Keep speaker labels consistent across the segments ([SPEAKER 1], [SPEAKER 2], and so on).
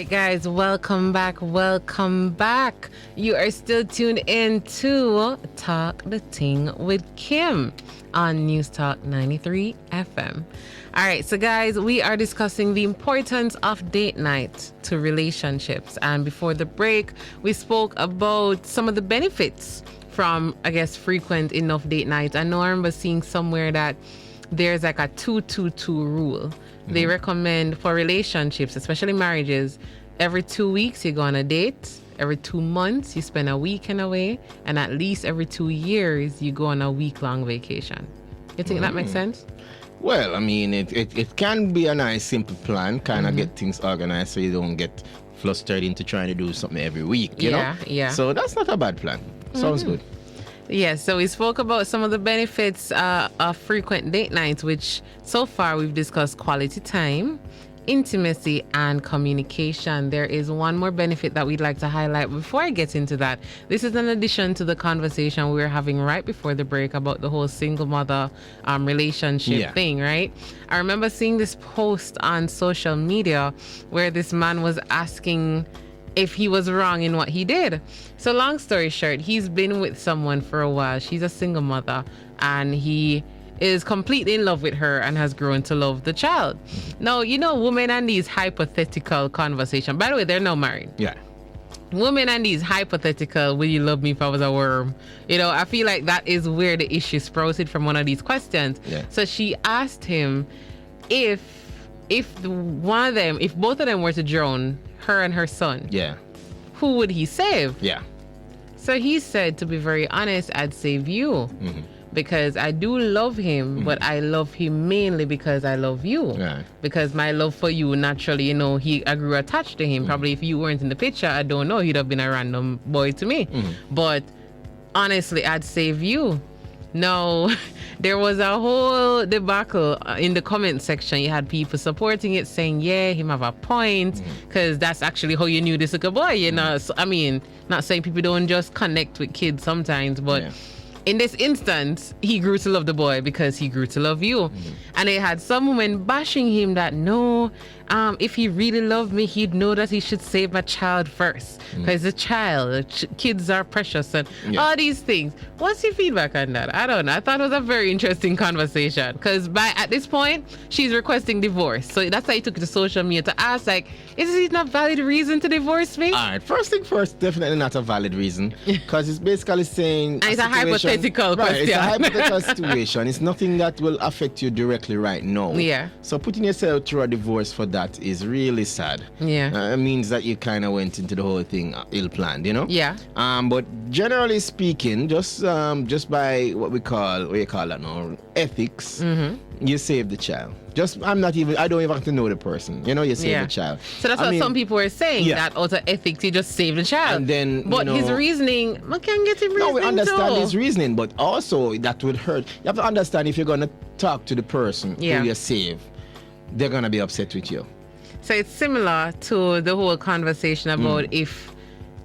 [SPEAKER 1] right, guys, welcome back. You are still tuned in to Talk the Ting with Kim on News Talk 93 FM. All right, so guys, we are discussing the importance of date night to relationships. And before the break, we spoke about some of the benefits from, I guess, frequent enough date nights. I know I remember seeing somewhere that there's like a 2-2-2 rule. They recommend for relationships, especially marriages, every 2 weeks you go on a date, every 2 months you spend a weekend away, and at least every 2 years you go on a week-long vacation. You think that makes sense?
[SPEAKER 2] Well, I mean, it can be a nice, simple plan, kind of get things organized so you don't get flustered into trying to do something every week, you know?
[SPEAKER 1] Yeah.
[SPEAKER 2] So that's not a bad plan. Sounds good.
[SPEAKER 1] Yes, so we spoke about some of the benefits of frequent date nights, which so far we've discussed quality time, intimacy, and communication. There is one more benefit that we'd like to highlight. Before I get into that, this is in addition to the conversation we were having right before the break about the whole single mother relationship thing, right? I remember seeing this post on social media where this man was asking if he was wrong in what he did. So long story short, he's been with someone for a while. She's a single mother and he is completely in love with her and has grown to love the child. Now, you know, women and these hypothetical conversation. By the way, they're not married.
[SPEAKER 2] Yeah.
[SPEAKER 1] Women and these hypothetical, will you love me if I was a worm? You know, I feel like that is where the issue sprouted from one of these questions.
[SPEAKER 2] Yeah.
[SPEAKER 1] So she asked him if both of them were to drown, her and her son, who would he save?
[SPEAKER 2] Yeah.
[SPEAKER 1] So he said, to be very honest, I'd save you because I do love him, but I love him mainly because I love you.
[SPEAKER 2] Right.
[SPEAKER 1] Because my love for you, naturally, you know, I grew attached to him. Probably if you weren't in the picture, I don't know, he'd have been a random boy to me. But honestly, I'd save you. No, there was a whole debacle in the comment section. You had people supporting it, saying, yeah, him have a point, because that's actually how you knew this little boy, you know. So, I mean, not saying people don't just connect with kids sometimes, but in this instance, he grew to love the boy because he grew to love you. And they had some women bashing him that, no, if he really loved me, he'd know that he should save my child first. Because the child, kids are precious and all these things. What's your feedback on that? I don't know. I thought it was a very interesting conversation. Because at this point, she's requesting divorce. So that's why I took it to social media to ask, like, is it not a valid reason to divorce me?
[SPEAKER 2] All right. First thing first, definitely not a valid reason. Because it's basically saying...
[SPEAKER 1] And it's a hypothetical question.
[SPEAKER 2] It's a hypothetical situation. It's nothing that will affect you directly right now.
[SPEAKER 1] Yeah.
[SPEAKER 2] So putting yourself through a divorce for that is really sad.
[SPEAKER 1] Yeah.
[SPEAKER 2] It means that you kind of went into the whole thing ill-planned, you know?
[SPEAKER 1] Yeah.
[SPEAKER 2] But generally speaking, just by what you call that now, ethics, you save the child. I don't even have to know the person. You know, you save the child.
[SPEAKER 1] So that's what some people were saying, that out of ethics, he just saved the child.
[SPEAKER 2] And then,
[SPEAKER 1] but his reasoning, I can't get him reasoning.
[SPEAKER 2] No, we understand
[SPEAKER 1] too.
[SPEAKER 2] his reasoning, but also that would hurt. You have to understand, if you're going to talk to the person who you save, they're going to be upset with you.
[SPEAKER 1] So it's similar to the whole conversation about if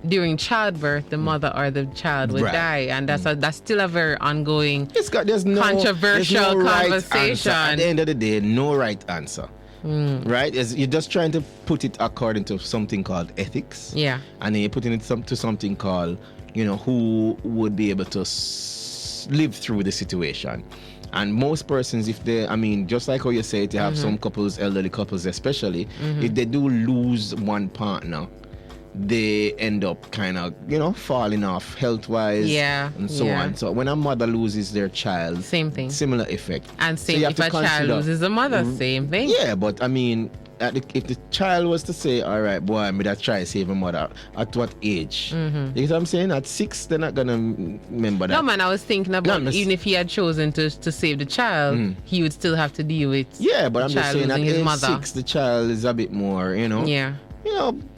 [SPEAKER 1] during childbirth the mother or the child would die, and that's still a very ongoing controversial conversation.
[SPEAKER 2] At the end of the day, no right answer. Right? You're just trying to put it according to something called ethics.
[SPEAKER 1] Yeah.
[SPEAKER 2] And then you're putting it to something called, you know, who would be able to live through the situation. And most persons, just like how you say it, you have some couples, elderly couples especially, if they do lose one partner, they end up kind of, you know, falling off health-wise and so on. So when a mother loses their child,
[SPEAKER 1] same thing,
[SPEAKER 2] similar effect.
[SPEAKER 1] And same if a child loses a mother, same thing.
[SPEAKER 2] Yeah, but I mean, if the child was to say, all right, boy, I'm going to try to save a mother, at what age? You know what I'm saying? At 6, they're not going to remember that.
[SPEAKER 1] No, man, I was thinking about even if he had chosen to save the child, he would still have to deal with
[SPEAKER 2] but I'm just saying at age 6, the child is a bit more, you know,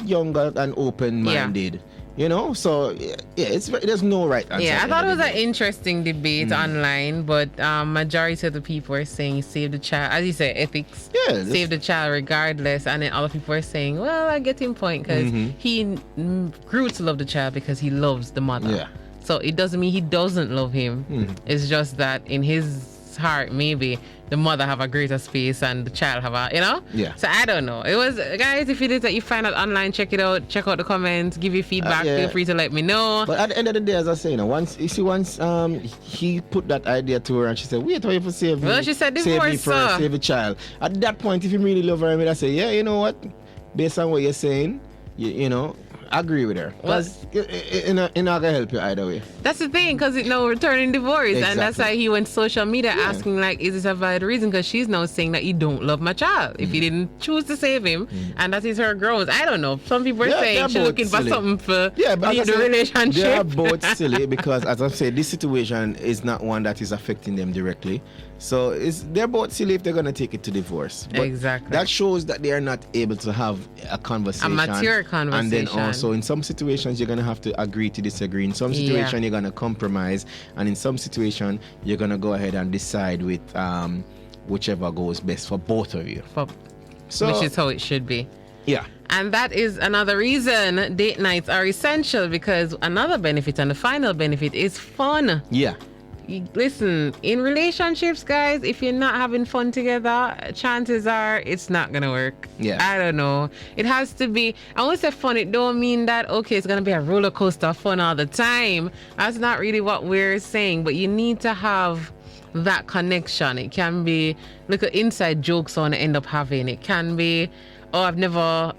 [SPEAKER 2] younger and open-minded. You know, so there's no right answer.
[SPEAKER 1] Yeah, I thought it was an interesting debate online, but majority of the people are saying save the child, as you say, ethics.
[SPEAKER 2] Yeah,
[SPEAKER 1] save the child regardless, and then other people are saying, well, I get him point because he grew to love the child because he loves the mother. Yeah. So it doesn't mean he doesn't love him. It's just that in his heart, maybe the mother have a greater space and the child have a,
[SPEAKER 2] Yeah.
[SPEAKER 1] So I don't know. It was, guys, if it is that you find out online, check it out, check out the comments, give your feedback,
[SPEAKER 2] Yeah.
[SPEAKER 1] feel free to let me know.
[SPEAKER 2] But at the end of the day, as I say, once he put that idea to her and she said, wait, why you save me?
[SPEAKER 1] Well, she said
[SPEAKER 2] save me
[SPEAKER 1] divorce,
[SPEAKER 2] first, save the child. At that point, if you really love her, I say, yeah, you know what? Based on what you're saying, you know, I agree with her. Because it's not going to help you either way.
[SPEAKER 1] That's the thing, because returning divorce.
[SPEAKER 2] Exactly.
[SPEAKER 1] And that's why he went social media asking, like, is this a valid reason? Because she's now saying that you don't love my child. If you didn't choose to save him, and that is her grounds. I don't know. Some people are saying she's looking for something for the relationship.
[SPEAKER 2] They are both silly because, as I said, this situation is not one that is affecting them directly. So they're both silly if they're going to take it to divorce. But
[SPEAKER 1] exactly.
[SPEAKER 2] that shows that they are not able to have a conversation.
[SPEAKER 1] A mature conversation.
[SPEAKER 2] And then also, in some situations, you're going to have to agree to disagree. In some situations, you're going to compromise. And in some situations, you're going to go ahead and decide with whichever goes best for both of you.
[SPEAKER 1] Which is how it should be.
[SPEAKER 2] Yeah.
[SPEAKER 1] And that is another reason date nights are essential, because another benefit and the final benefit is fun.
[SPEAKER 2] Yeah.
[SPEAKER 1] Listen, in relationships, guys, if you're not having fun together, chances are it's not gonna work.
[SPEAKER 2] Yeah.
[SPEAKER 1] I don't know. It has to be. I want to say fun. It don't mean that it's gonna be a roller coaster of fun all the time. That's not really what we're saying. But you need to have that connection. It can be look at inside jokes on end up having. It can be, I've never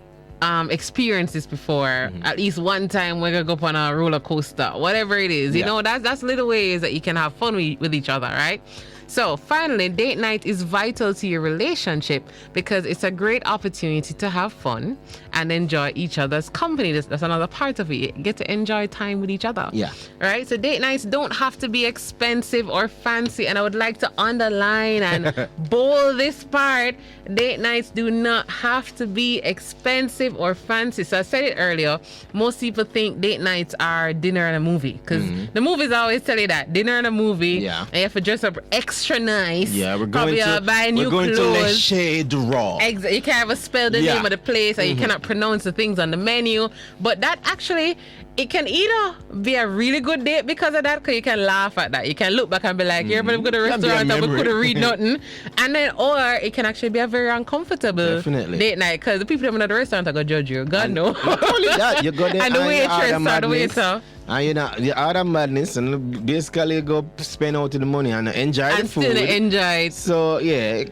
[SPEAKER 1] experienced this before. At least one time we're gonna go up on a roller coaster, whatever it is. You know, that's little ways that you can have fun with each other, right? So finally, date night is vital to your relationship because it's a great opportunity to have fun and enjoy each other's company. That's another part of it. You get to enjoy time with each other.
[SPEAKER 2] Yeah.
[SPEAKER 1] Right? So date nights don't have to be expensive or fancy. And I would like to underline and bold this part. Date nights do not have to be expensive or fancy. So I said it earlier. Most people think date nights are dinner and a movie because the movies always tell you that dinner and a movie.
[SPEAKER 2] Yeah.
[SPEAKER 1] And you have to dress up extra nice.
[SPEAKER 2] Yeah, we're going to
[SPEAKER 1] buy new clothes.
[SPEAKER 2] to Le Shade Raw.
[SPEAKER 1] You can't even spell the name of the place, or you cannot pronounce the things on the menu. But that actually, it can either be a really good date because of that, because you can laugh at that. You can look back and be like, everybody go to the restaurant and we couldn't read nothing. And then, or it can actually be a very uncomfortable date night because the people at the restaurant are going to judge you. God no.
[SPEAKER 2] Not only that, you go there
[SPEAKER 1] and the waitress or the waiter.
[SPEAKER 2] And you know, you're out of madness and basically go spend out the money and enjoy the food.
[SPEAKER 1] And still enjoy it.
[SPEAKER 2] So, yeah,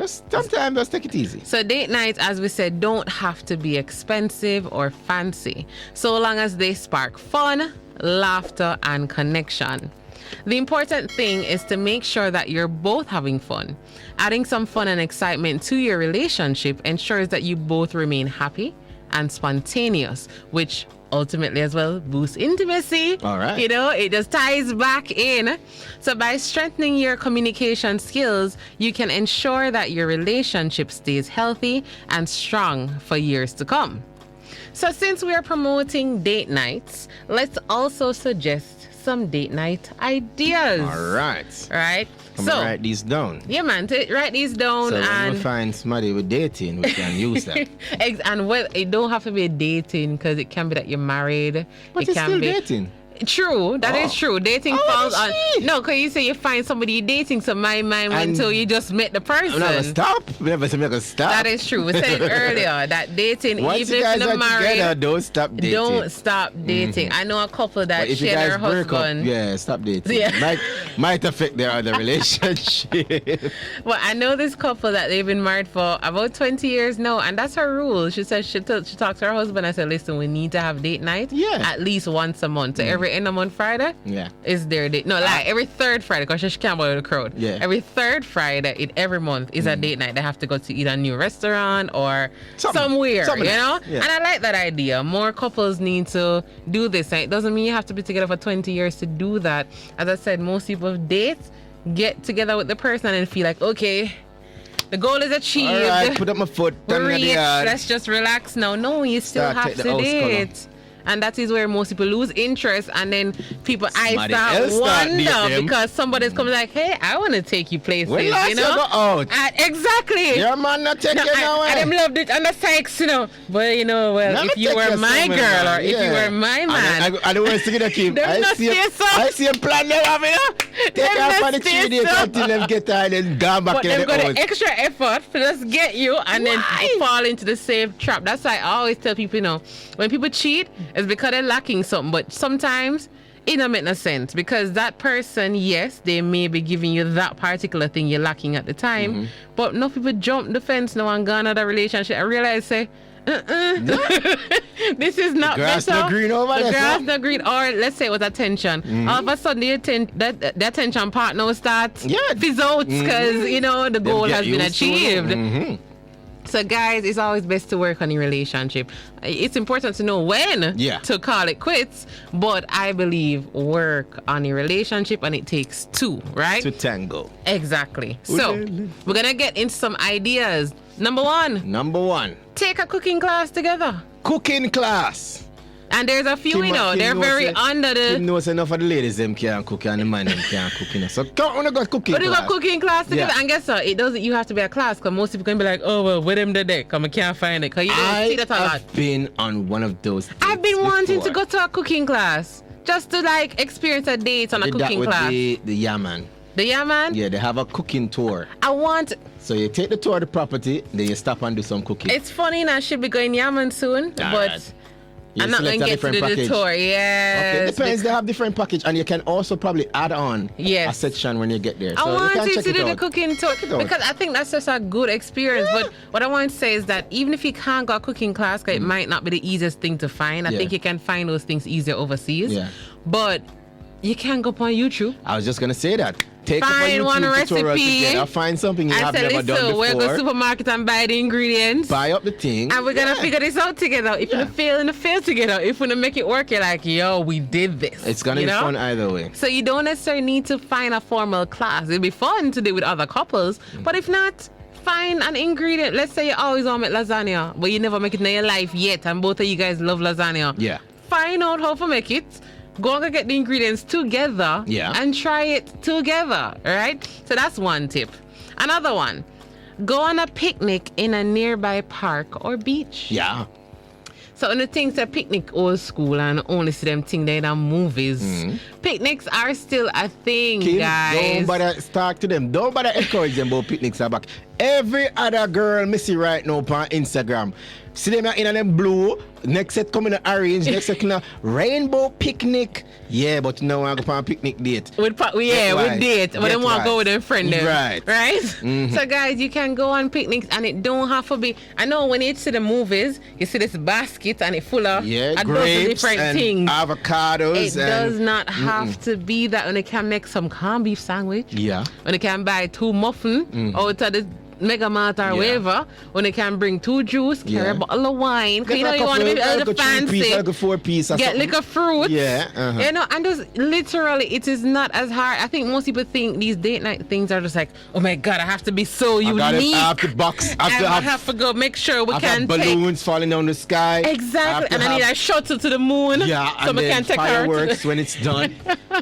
[SPEAKER 2] sometimes just take it easy.
[SPEAKER 1] So date nights, as we said, don't have to be expensive or fancy, so long as they spark fun, laughter, and connection. The important thing is to make sure that you're both having fun. Adding some fun and excitement to your relationship ensures that you both remain happy and spontaneous, which ultimately as well boosts intimacy.
[SPEAKER 2] All right.
[SPEAKER 1] You know, it just ties back in. So by strengthening your communication skills, you can ensure that your relationship stays healthy and strong for years to come. So since we are promoting date nights, let's also suggest some date night ideas.
[SPEAKER 2] All right.
[SPEAKER 1] Right?
[SPEAKER 2] I'm going to write these down.
[SPEAKER 1] Yeah, man. Write these down.
[SPEAKER 2] So
[SPEAKER 1] and
[SPEAKER 2] when we find somebody with dating, we can use that.
[SPEAKER 1] And well, it don't have to be dating because it can be that you're married.
[SPEAKER 2] But
[SPEAKER 1] it
[SPEAKER 2] it's
[SPEAKER 1] can
[SPEAKER 2] still
[SPEAKER 1] be
[SPEAKER 2] dating.
[SPEAKER 1] True, that is true. Dating falls on. No, because you say you find somebody you're dating, so my mind went until you just met the person.
[SPEAKER 2] I'm not gonna stop. We never say we're gonna stop.
[SPEAKER 1] That is true. We said it earlier that dating,
[SPEAKER 2] once
[SPEAKER 1] even
[SPEAKER 2] you guys
[SPEAKER 1] if you're
[SPEAKER 2] are
[SPEAKER 1] married,
[SPEAKER 2] together, don't stop dating.
[SPEAKER 1] Don't stop dating. I know a couple that
[SPEAKER 2] if you
[SPEAKER 1] shared
[SPEAKER 2] guys
[SPEAKER 1] their
[SPEAKER 2] break
[SPEAKER 1] husband.
[SPEAKER 2] up, stop dating.
[SPEAKER 1] Yeah.
[SPEAKER 2] might affect their other relationship.
[SPEAKER 1] Well, I know this couple that they've been married for about 20 years now, and that's her rule. She said she talked to her husband. I said, listen, we need to have date night at least once a month. So every end of month Friday is their date. No, like every third Friday, because she can't bother the crowd.
[SPEAKER 2] Yeah.
[SPEAKER 1] Every third Friday in every month is a date night. They have to go to either a new restaurant or somewhere, you know?
[SPEAKER 2] Yeah.
[SPEAKER 1] And I like that idea. More couples need to do this. And it doesn't mean you have to be together for 20 years to do that. As I said, most people date, get together with the person and feel like, okay, the goal is achieved.
[SPEAKER 2] All right, put up my foot.
[SPEAKER 1] Let's just relax now. No, you still have to date. And that is where most people lose interest, and then people
[SPEAKER 2] Somebody
[SPEAKER 1] I
[SPEAKER 2] else
[SPEAKER 1] start
[SPEAKER 2] start dating
[SPEAKER 1] wonder
[SPEAKER 2] them.
[SPEAKER 1] because somebody's coming like, hey, I want to take you places,
[SPEAKER 2] When last
[SPEAKER 1] you know?
[SPEAKER 2] you go out?
[SPEAKER 1] Exactly.
[SPEAKER 2] Your man not take you nowhere.
[SPEAKER 1] I them loved it on the sex, you know. But you know, well,
[SPEAKER 2] Never
[SPEAKER 1] if you
[SPEAKER 2] take
[SPEAKER 1] were
[SPEAKER 2] your
[SPEAKER 1] my
[SPEAKER 2] son,
[SPEAKER 1] girl
[SPEAKER 2] man.
[SPEAKER 1] or if you were my man,
[SPEAKER 2] I don't want to see the Kim.
[SPEAKER 1] Them not
[SPEAKER 2] I
[SPEAKER 1] stay
[SPEAKER 2] see him plan them have it. Take
[SPEAKER 1] Them
[SPEAKER 2] her
[SPEAKER 1] not
[SPEAKER 2] for the
[SPEAKER 1] stay
[SPEAKER 2] 3 days
[SPEAKER 1] so.
[SPEAKER 2] until them get tired and gone back
[SPEAKER 1] but
[SPEAKER 2] in
[SPEAKER 1] they've
[SPEAKER 2] the
[SPEAKER 1] got
[SPEAKER 2] house.
[SPEAKER 1] an extra effort to just get you and then fall into the same trap. That's why I always tell people, you know, when people cheat, it's because they're lacking something. But sometimes it don't make no sense because that person, yes, they may be giving you that particular thing you're lacking at the time. But no people jump the fence now and gone out of the relationship. I realize, say, this is not
[SPEAKER 2] The grass
[SPEAKER 1] better.
[SPEAKER 2] not green over
[SPEAKER 1] the
[SPEAKER 2] there,
[SPEAKER 1] grass
[SPEAKER 2] so.
[SPEAKER 1] not green, or let's say it was attention. All of a sudden, the attention partner will start fizz out because you know the goal has been achieved. So guys, it's always best to work on your relationship. It's important to know when to call it quits, but I believe work on your relationship and it takes two, right?
[SPEAKER 2] To tango.
[SPEAKER 1] Exactly. So we're gonna get into some ideas. Number one, take a cooking class together.
[SPEAKER 2] Cooking class.
[SPEAKER 1] And there's a few, you know, they're very under the...
[SPEAKER 2] Kim knows enough of the ladies them can't cook and the man them can't cook. You know. So come on, go cooking
[SPEAKER 1] But you
[SPEAKER 2] class.
[SPEAKER 1] got cooking class together, and guess what? It doesn't. You have to be a class because most people can be like, "Oh well, with them the deck, I can't find it." Because you don't see that a lot.
[SPEAKER 2] I've been on one of those.
[SPEAKER 1] I've been wanting to
[SPEAKER 2] before.
[SPEAKER 1] go to a cooking class just to like experience a date on a
[SPEAKER 2] Did
[SPEAKER 1] cooking
[SPEAKER 2] that with
[SPEAKER 1] class.
[SPEAKER 2] the Yaman.
[SPEAKER 1] The Yaman?
[SPEAKER 2] Yeah, they have a cooking tour.
[SPEAKER 1] I want.
[SPEAKER 2] So you take the tour of the property, then you stop and do some cooking.
[SPEAKER 1] It's funny, and I should be going Yaman soon, but.
[SPEAKER 2] Right. You
[SPEAKER 1] I'm not
[SPEAKER 2] select
[SPEAKER 1] going
[SPEAKER 2] a
[SPEAKER 1] to get to
[SPEAKER 2] different
[SPEAKER 1] do the
[SPEAKER 2] package.
[SPEAKER 1] tour, yes.
[SPEAKER 2] Okay, depends. They have different package, and you can also probably add on a section when you get there.
[SPEAKER 1] I
[SPEAKER 2] So you
[SPEAKER 1] want
[SPEAKER 2] can
[SPEAKER 1] you
[SPEAKER 2] check
[SPEAKER 1] to
[SPEAKER 2] it
[SPEAKER 1] do the
[SPEAKER 2] out.
[SPEAKER 1] cooking tour
[SPEAKER 2] it out.
[SPEAKER 1] because I think that's just a good experience. But what I want to say is that even if you can't go a cooking class, 'cause it might not be the easiest thing to find. I think you can find those things easier overseas.
[SPEAKER 2] Yeah.
[SPEAKER 1] But you can go up on YouTube.
[SPEAKER 2] I was just gonna say that. Take
[SPEAKER 1] Find
[SPEAKER 2] up a
[SPEAKER 1] one
[SPEAKER 2] YouTube tutorial
[SPEAKER 1] recipe
[SPEAKER 2] together, find something you
[SPEAKER 1] and
[SPEAKER 2] have
[SPEAKER 1] say,
[SPEAKER 2] never done
[SPEAKER 1] listen, we're going to
[SPEAKER 2] before.
[SPEAKER 1] supermarket and buy the ingredients.
[SPEAKER 2] Buy up the thing.
[SPEAKER 1] And we're going to figure this out together. If we fail and fail together, if we make it work, you're like, yo, we did this.
[SPEAKER 2] It's gonna be fun either way.
[SPEAKER 1] So you don't necessarily need to find a formal class. It'll be fun to do with other couples. But if not, find an ingredient. Let's say you always want to make lasagna, but you never make it in your life yet, and both of you guys love lasagna.
[SPEAKER 2] Yeah.
[SPEAKER 1] Find out how to make it. Go and get the ingredients together and try it together, right? So that's one tip. Another one, go on a picnic in a nearby park or beach.
[SPEAKER 2] Yeah.
[SPEAKER 1] So when the things are picnic old school and only see them thing there in movies, picnics are still a thing,
[SPEAKER 2] Kim,
[SPEAKER 1] guys.
[SPEAKER 2] don't bother talk to them. Don't bother encourage them about picnics are back. Every other girl me see right now on Instagram. See them in them blue, next set coming in orange, next set in a rainbow picnic. Yeah, but now I go on a picnic date.
[SPEAKER 1] With date, but they want to go with their friend there. Right? So guys, you can go on picnics and it don't have to be. I know when you see the movies, you see this basket and it's full of a dozen
[SPEAKER 2] grapes
[SPEAKER 1] different
[SPEAKER 2] and
[SPEAKER 1] things.
[SPEAKER 2] avocados.
[SPEAKER 1] It does not have to be that. When they can make some corned beef sandwich.
[SPEAKER 2] Yeah.
[SPEAKER 1] When they can buy 2 muffins out of the Mega Mart or whatever, when they can bring 2 juice, carry a bottle of wine, because you know you want to be a little fancy,
[SPEAKER 2] like a 4-piece or
[SPEAKER 1] get
[SPEAKER 2] something.
[SPEAKER 1] liquor fruit,
[SPEAKER 2] you
[SPEAKER 1] know, and just literally it is not as hard. I think most people think these date night things are just like, oh my god, I have to be so unique.
[SPEAKER 2] I have to box. I
[SPEAKER 1] have to go make sure we
[SPEAKER 2] I
[SPEAKER 1] can
[SPEAKER 2] have balloons falling down the sky.
[SPEAKER 1] Exactly, and I need a shuttle to the moon.
[SPEAKER 2] Yeah,
[SPEAKER 1] so
[SPEAKER 2] and
[SPEAKER 1] we
[SPEAKER 2] then
[SPEAKER 1] can take
[SPEAKER 2] fireworks
[SPEAKER 1] her
[SPEAKER 2] when it's done,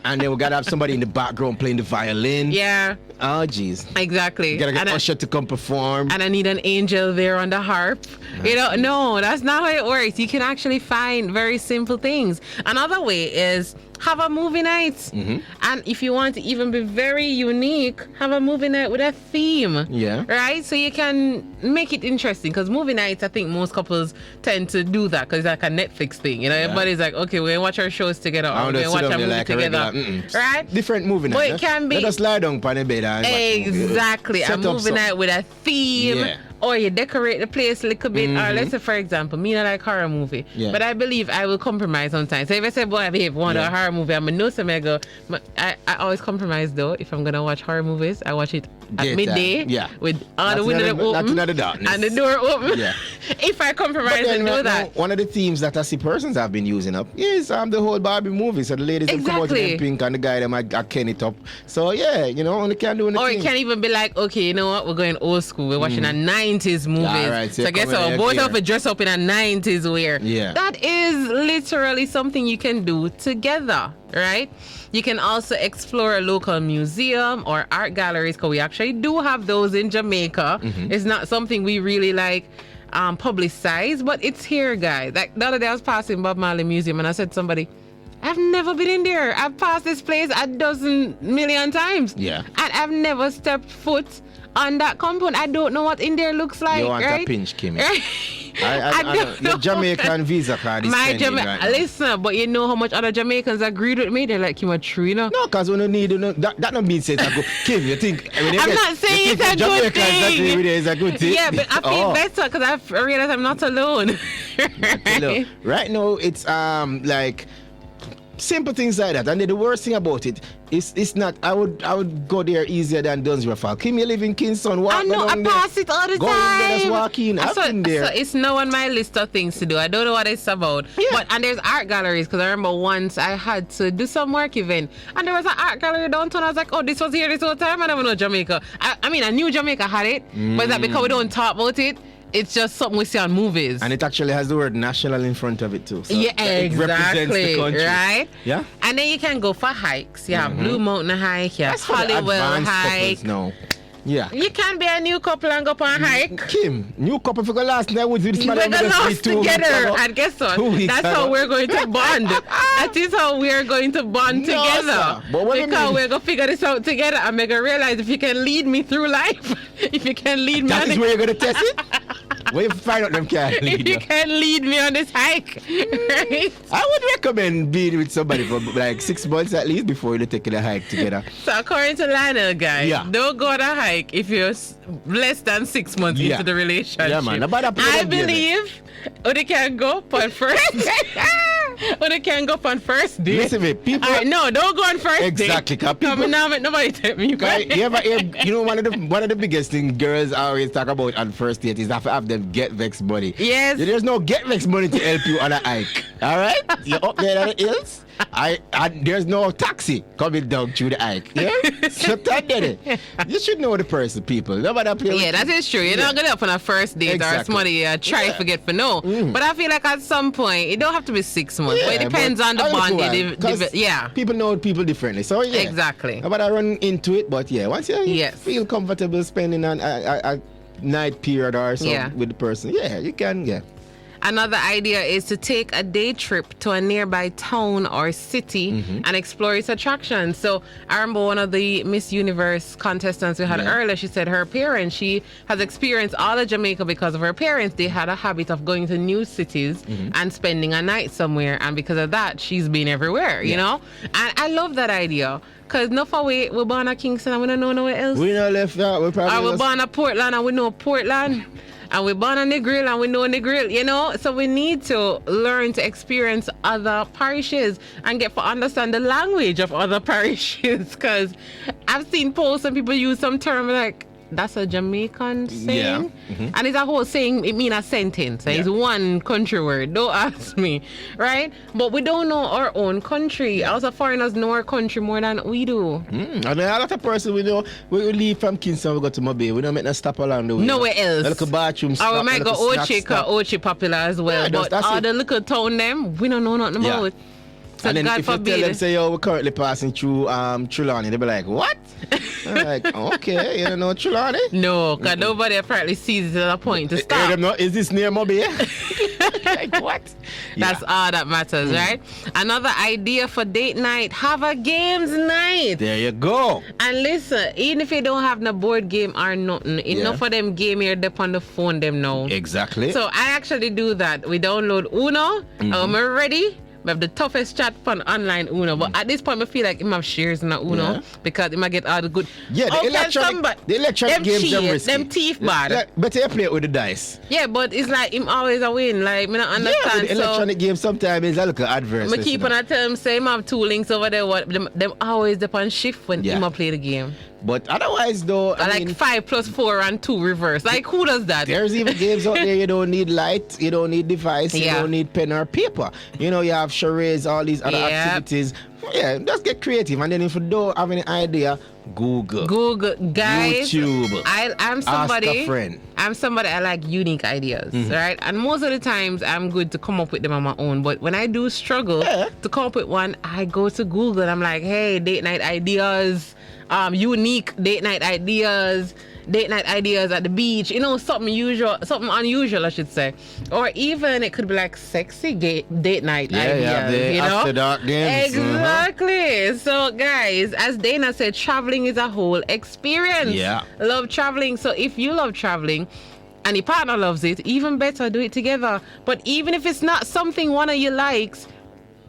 [SPEAKER 2] and then we gotta have somebody in the background playing the violin.
[SPEAKER 1] Yeah.
[SPEAKER 2] Oh jeez.
[SPEAKER 1] Exactly.
[SPEAKER 2] You gotta get Usher to come perform.
[SPEAKER 1] And I need an angel there on the harp. You know, no, that's not how it works. You can actually find very simple things. Another way is have a movie night. And if you want to even be very unique, have a movie night with a theme.
[SPEAKER 2] Yeah.
[SPEAKER 1] Right? So you can make it interesting, because movie nights, I think most couples tend to do that because it's like a Netflix thing. You know, everybody's like, okay, we're going to watch our shows together, or we're going to watch a movie
[SPEAKER 2] like
[SPEAKER 1] together. Right?
[SPEAKER 2] Different movie night.
[SPEAKER 1] But it can be.
[SPEAKER 2] Let us lie down on the bed and
[SPEAKER 1] Exactly.
[SPEAKER 2] watch
[SPEAKER 1] A movie night with a theme.
[SPEAKER 2] Yeah.
[SPEAKER 1] Or you decorate the place a little bit. Or let's say, for example, me not like horror movie.
[SPEAKER 2] Yeah.
[SPEAKER 1] But I believe I will compromise sometimes. So if I say, boy, babe, want a horror movie, I'm a no some I go. I always compromise though. If I'm gonna watch horror movies, I watch it at midday.
[SPEAKER 2] Yeah.
[SPEAKER 1] With all the windows open.
[SPEAKER 2] Not the darkness.
[SPEAKER 1] And the door open.
[SPEAKER 2] Yeah.
[SPEAKER 1] If I compromise and do that.
[SPEAKER 2] One of the themes that I see persons have been using up is the whole Barbie movie. So the ladies will come out in pink and the guy them I can it up. So yeah, you know, only can do anything.
[SPEAKER 1] Or it can even be like, okay, you know what, we're going old school. We're watching a 90s movies.
[SPEAKER 2] Yeah, right.
[SPEAKER 1] So guess what? Both of it dress up in a 90s wear.
[SPEAKER 2] Yeah.
[SPEAKER 1] That is literally something you can do together, right? You can also explore a local museum or art galleries, because we actually do have those in Jamaica. It's not something we really like publicize, but it's here, guys. Like the other day I was passing Bob Marley Museum and I said to somebody, I've never been in there. I've passed this place a dozen million times.
[SPEAKER 2] Yeah.
[SPEAKER 1] And I've never stepped foot on that compound. I don't know what in there looks like.
[SPEAKER 2] You want
[SPEAKER 1] right?
[SPEAKER 2] a pinch, Kimmie.
[SPEAKER 1] I
[SPEAKER 2] don't know. Your Jamaican visa card is pending right now.
[SPEAKER 1] Listen, but you know how much other Jamaicans agreed with me? They're like, Kim, true, you know?
[SPEAKER 2] No, because we don't need, that don't mean it's a good Kim, you think...
[SPEAKER 1] I'm not saying it's a good thing.
[SPEAKER 2] It's a good thing.
[SPEAKER 1] Yeah, but I feel better because I've realized I'm not alone.
[SPEAKER 2] Right now, it's like... simple things like that, and then the worst thing about it is it's not. I would go there easier than Dunsmuir Falls. Kimmie live in Kingston. Walk
[SPEAKER 1] I know. I pass it all the
[SPEAKER 2] go
[SPEAKER 1] time.
[SPEAKER 2] in there, just walk in. I've been there.
[SPEAKER 1] So it's now on my list of things to do. I don't know what it's about.
[SPEAKER 2] Yeah.
[SPEAKER 1] But and there's art galleries, because I remember once I had to do some work event and there was an art gallery downtown. I was like, oh, this was here this whole time. I never know Jamaica. I mean, I knew Jamaica had it, but that because we don't talk about it. It's just something we see on movies.
[SPEAKER 2] And it actually has the word national in front of it too. So
[SPEAKER 1] yeah,
[SPEAKER 2] it represents the country.
[SPEAKER 1] Right?
[SPEAKER 2] Yeah.
[SPEAKER 1] And then you can go for hikes. You have Blue Mountain hike, you have
[SPEAKER 2] That's for the
[SPEAKER 1] Hollywood
[SPEAKER 2] advanced
[SPEAKER 1] hike.
[SPEAKER 2] couples now. Yeah.
[SPEAKER 1] You can be a new couple and go on a hike.
[SPEAKER 2] Kim, new couple for the last night with this man.
[SPEAKER 1] We're gonna last together, and guess what? That's how we're going to bond. That is how we are going to bond together. Because we're gonna figure this out together, and we're gonna realize if you can lead me through life, if you can lead me.
[SPEAKER 2] That is where you're gonna test it. Where you find out them can lead
[SPEAKER 1] if you can lead me on this hike, right?
[SPEAKER 2] I would recommend being with somebody for like 6 months at least before you take a hike together.
[SPEAKER 1] So according to Lionel, guys, don't go on a hike if you're less than 6 months into the relationship.
[SPEAKER 2] Yeah, man.
[SPEAKER 1] I believe they can go on first. They can go on first date.
[SPEAKER 2] Listen, me, people.
[SPEAKER 1] No, don't go on first date.
[SPEAKER 2] Exactly, because people.
[SPEAKER 1] Nobody tell me.
[SPEAKER 2] You know, one of the biggest things girls always talk about on first date is have them get vex money.
[SPEAKER 1] Yes.
[SPEAKER 2] There's no get vex money to help you on a hike. All right, you're up there on the hills. There's no taxi coming down through the hike. Yeah, so you should know the person, people. Nobody play.
[SPEAKER 1] Yeah, that is true. You're not gonna up on a first date or somebody try to forget for no. But I feel like at some point it don't have to be 6 months. But it depends on the bond.
[SPEAKER 2] People know people differently. So yeah,
[SPEAKER 1] exactly.
[SPEAKER 2] But I run into it. But yeah, once you feel comfortable spending a night period or something with the person, you can. Yeah.
[SPEAKER 1] Another idea is to take a day trip to a nearby town or city and explore its attractions. So I remember one of the Miss Universe contestants we had earlier, she said her parents, she has experienced all of Jamaica because of her parents. They had a habit of going to new cities and spending a night somewhere. And because of that, she's been everywhere, you know? And I love that idea. Because enough of we're born at Kingston and we don't know nowhere else.
[SPEAKER 2] We not left that.
[SPEAKER 1] We're born at Portland and we know Portland. And we're born on the grill and we know the grill, you know? So we need to learn to experience other parishes and get to understand the language of other parishes. Because I've seen posts and people use some term like, that's a Jamaican saying. And it's a whole saying, it means a sentence. It's one country word. Don't ask me. Right? But we don't know our own country. Also, foreigners know our country more than we do.
[SPEAKER 2] And a lot of person we know, we leave from Kingston, we go to Mobile. We don't make no stop along the way.
[SPEAKER 1] Nowhere else.
[SPEAKER 2] A little bathroom stop.
[SPEAKER 1] Or we might go Ochi, because Ochi popular as well. But all the little town them, we don't know nothing about. So
[SPEAKER 2] and then
[SPEAKER 1] God
[SPEAKER 2] if
[SPEAKER 1] forbid.
[SPEAKER 2] you tell them, say, we're currently passing through Trelawney, they'll be like, what? I'm like, okay, you don't know Trelawney?
[SPEAKER 1] No, because nobody apparently sees it at a point to stop.
[SPEAKER 2] Is this near Mobile? Like, what?
[SPEAKER 1] That's all that matters, right? Another idea for date night, have a games night.
[SPEAKER 2] There you go.
[SPEAKER 1] And listen, even if you don't have no board game or nothing, enough of them game here up on the phone them now.
[SPEAKER 2] Exactly.
[SPEAKER 1] So I actually do that. We download Uno, I'm ready. We have the toughest chat for online Uno, but at this point, I feel like I have shares in the Uno because I might get all the good.
[SPEAKER 2] Yeah, the electronic games are risky.
[SPEAKER 1] Them teeth bad.
[SPEAKER 2] But you play it with the dice.
[SPEAKER 1] Yeah, but it's like him always a win. Like, I don't understand.
[SPEAKER 2] Yeah, with the electronic games sometimes it's a little adverse.
[SPEAKER 1] I keep on tell him, say, I have 2 links over there. What them always up on shift when him play the game.
[SPEAKER 2] But otherwise, though, I
[SPEAKER 1] like
[SPEAKER 2] mean,
[SPEAKER 1] 5 plus 4 and 2 reverse. Like, who does that?
[SPEAKER 2] there's even games out there you don't need light, you don't need device, you
[SPEAKER 1] Yeah.
[SPEAKER 2] don't need pen or paper. You know, you have charades, all these other
[SPEAKER 1] Yep.
[SPEAKER 2] activities. Yeah, just get creative. And then if you don't have any idea, Google.
[SPEAKER 1] Guys.
[SPEAKER 2] YouTube.
[SPEAKER 1] I'm somebody.
[SPEAKER 2] Ask a friend.
[SPEAKER 1] I'm somebody I like unique ideas, right? And most of the times I'm good to come up with them on my own. But when I do struggle to come up with one, I go to Google and I'm like, hey, date night ideas, unique date night ideas at the beach, you know, something unusual, I should say. Or even it could be like sexy date night ideas, you know?
[SPEAKER 2] After dark games.
[SPEAKER 1] Exactly. So guys, as Dana said, traveling is a whole experience.
[SPEAKER 2] Yeah.
[SPEAKER 1] Love traveling. So if you love traveling and your partner loves it, even better, do it together. But even if it's not something one of you likes,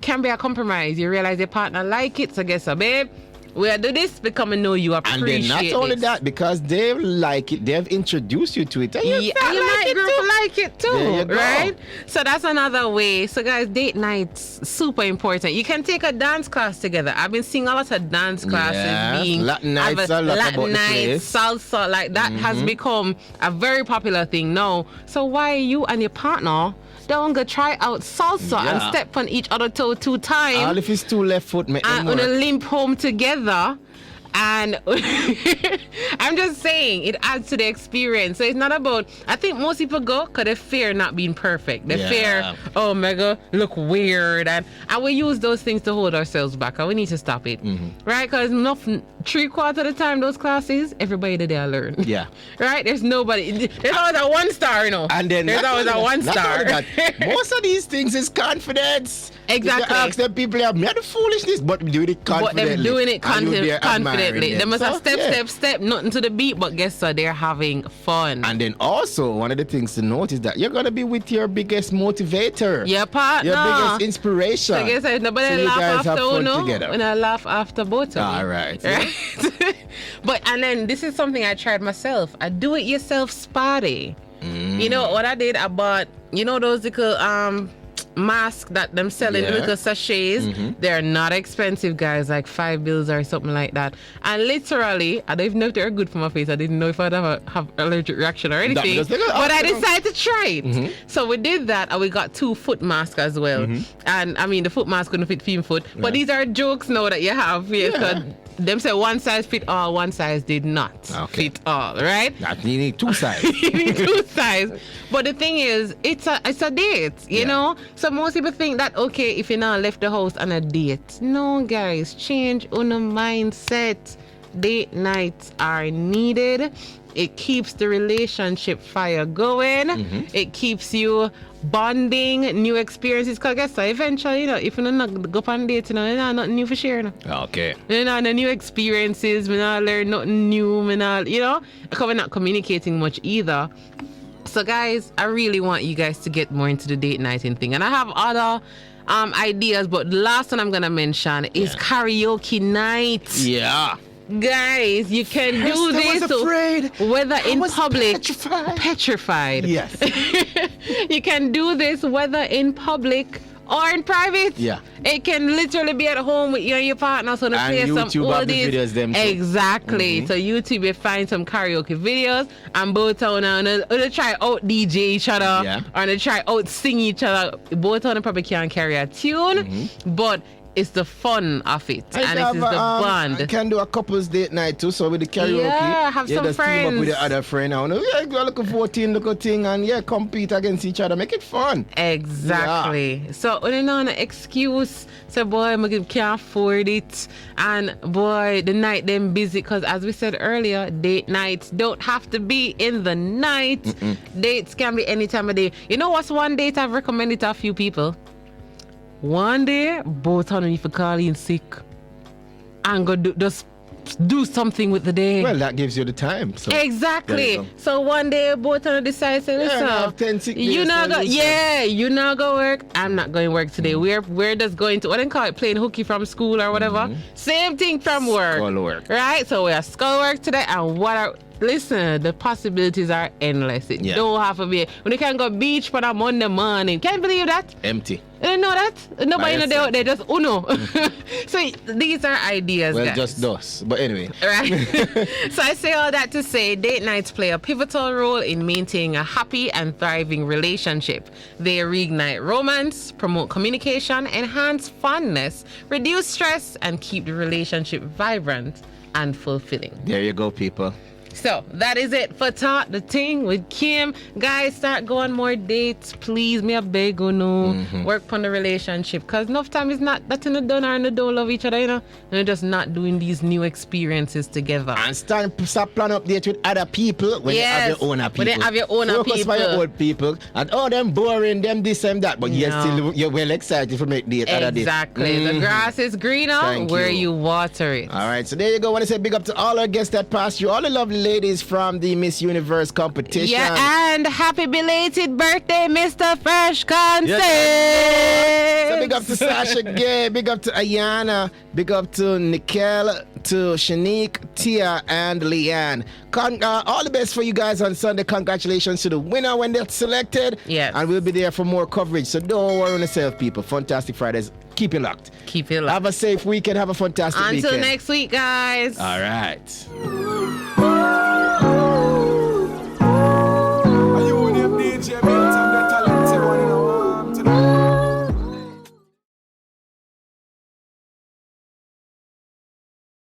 [SPEAKER 1] can be a compromise. You realize your partner like it, so guess what, babe? We'll do this because I know you appreciate it.
[SPEAKER 2] And then not only that, because they like it, they've introduced you to it. And you
[SPEAKER 1] might like it too,
[SPEAKER 2] There you go.
[SPEAKER 1] right? So that's another way. So guys, date nights, super important. You can take a dance class together. I've been seeing a lot of dance classes being
[SPEAKER 2] Latin nights,
[SPEAKER 1] Latin nights, salsa, like that has become a very popular thing now. So why you and your partner don't go try out salsa and step on each other toe 2 times?
[SPEAKER 2] All if it's 2 left foot, make them
[SPEAKER 1] And
[SPEAKER 2] work.
[SPEAKER 1] limp home together. And I'm just saying, it adds to the experience. So it's not about, I think most people go because they fear not being perfect. They fear, oh my God, look weird. And we use those things to hold ourselves back. And we need to stop it. Right? Because 3/4 of the time, those classes, everybody that they learn.
[SPEAKER 2] Yeah.
[SPEAKER 1] Right? There's nobody. There's always a 1 star, you know.
[SPEAKER 2] And then
[SPEAKER 1] there's always a 1 star.
[SPEAKER 2] Most of these things is confidence.
[SPEAKER 1] Exactly.
[SPEAKER 2] You ask them people have made the foolishness, but doing it confidently.
[SPEAKER 1] But they're doing it confidently. They
[SPEAKER 2] them.
[SPEAKER 1] must have
[SPEAKER 2] So,
[SPEAKER 1] step, nothing to the beat, but guess what? They're having fun.
[SPEAKER 2] And then also, one of the things to note is that you're going to be with your biggest motivator.
[SPEAKER 1] Your partner.
[SPEAKER 2] Your biggest inspiration.
[SPEAKER 1] So guess what? Nobody
[SPEAKER 2] So you
[SPEAKER 1] laugh
[SPEAKER 2] guys have
[SPEAKER 1] after
[SPEAKER 2] fun
[SPEAKER 1] uno
[SPEAKER 2] together.
[SPEAKER 1] when I laugh after both of you.
[SPEAKER 2] All right.
[SPEAKER 1] Right? But, and then this is something I tried myself. A do-it-yourself spa day. You know what I did? I bought, you know those little mask that them selling, the little sachets. They're not expensive, guys, like $5 or something like that. And literally, I don't even know if they're good for my face. I didn't know if I'd have allergic reaction or anything. But I decided to try it. So we did that, and we got 2 foot masks as well. And I mean, the foot mask couldn't fit female foot. But these are jokes now that you have. Them say one size fit all, one size did not fit all, right?
[SPEAKER 2] That you need 2 sizes.
[SPEAKER 1] You need 2 sizes. But the thing is, it's a date, you know? So most people think that, okay, if you now left the house on a date. No, guys, change on a mindset. Date nights are needed. It keeps the relationship fire going. It keeps you bonding, new experiences. Because guess what? Eventually, you know, if you not go on dates, you know, you know, nothing new for sharing.
[SPEAKER 2] Okay.
[SPEAKER 1] You know, the new experiences, we not learn nothing new, we not, you know, because we're not communicating much either. So guys, I really want you guys to get more into the date nighting thing. And I have other ideas, but the last one I'm going to mention is karaoke nights.
[SPEAKER 2] Yeah.
[SPEAKER 1] Guys, you can do this whether in public. Petrified.
[SPEAKER 2] Yes.
[SPEAKER 1] You can do this whether in public or in private.
[SPEAKER 2] Yeah.
[SPEAKER 1] It can literally be at home with you and your partner, so to play some oldies.
[SPEAKER 2] Videos them too.
[SPEAKER 1] Exactly. So YouTube, you find some karaoke videos, and both on they try out DJ each other, or they try out sing each other. Both on probably can't carry a tune, but it's the fun of it, and it's the bond.
[SPEAKER 2] I can do a couples date night too, so with the karaoke.
[SPEAKER 1] Yeah, have some
[SPEAKER 2] just
[SPEAKER 1] friends.
[SPEAKER 2] team up with the other friend. Go look for 14 little thing and compete against each other. Make it fun.
[SPEAKER 1] Exactly. Yeah. So when you know an excuse, say boy, I can't afford it, and boy, the night them busy, because as we said earlier, date nights don't have to be in the night. Dates can be any time of day. You know what's one date I've recommended to a few people? One day, both of them if you call in sick and go just do something with the day.
[SPEAKER 2] Well, that gives you the time. So
[SPEAKER 1] exactly. So one day, both of them decide, say, listen,
[SPEAKER 2] I have 10 sick days,
[SPEAKER 1] you not go work. I'm not going to work today. We're just going to, what do you call it, playing hooky from school or whatever. Same thing from work.
[SPEAKER 2] School work.
[SPEAKER 1] Right? So we are school work today, and listen, the possibilities are endless. It
[SPEAKER 2] Yeah.
[SPEAKER 1] don't have to be. When you can go beach for a Monday morning, can you believe that?
[SPEAKER 2] Empty.
[SPEAKER 1] You don't know that? Nobody know
[SPEAKER 2] yourself.
[SPEAKER 1] they just uno. So these are ideas,
[SPEAKER 2] Well,
[SPEAKER 1] guys.
[SPEAKER 2] just us. But anyway.
[SPEAKER 1] Right. So I say all that to say date nights play a pivotal role in maintaining a happy and thriving relationship. They reignite romance, promote communication, enhance fondness, reduce stress, and keep the relationship vibrant and fulfilling.
[SPEAKER 2] There you go, people.
[SPEAKER 1] So that is it for Talk the Ting with Kim. Guys, start going more dates, please. Me a beg you know. Work on the relationship, because enough time is not that in the done or in the don't love each other, you know. And they're just not doing these new experiences together.
[SPEAKER 2] And stop planning update with other people when you have your own people.
[SPEAKER 1] When you have your own
[SPEAKER 2] Focus
[SPEAKER 1] people.
[SPEAKER 2] on your own people. And them boring, them this, them that. But you're well excited to make date other dates.
[SPEAKER 1] Exactly. The grass is greener
[SPEAKER 2] Thank
[SPEAKER 1] where
[SPEAKER 2] you.
[SPEAKER 1] you water it.
[SPEAKER 2] All right, so there you go. I want to say big up to all our guests that passed you, all the lovely ladies from the Miss Universe competition.
[SPEAKER 1] Yeah, and happy belated birthday, Mr. Fresh Concept.
[SPEAKER 2] So big up to Sasha Gay, big up to Ayana, big up to Nikel, to Shanique, Tia, and Leanne. All the best for you guys on Sunday. Congratulations to the winner when they're selected.
[SPEAKER 1] Yes.
[SPEAKER 2] And we'll be there for more coverage. So don't worry on yourself, people. Fantastic Fridays. Keep it locked.
[SPEAKER 1] Keep it locked.
[SPEAKER 2] Have a safe weekend. Have a fantastic weekend.
[SPEAKER 1] Until next week, guys.
[SPEAKER 2] All right.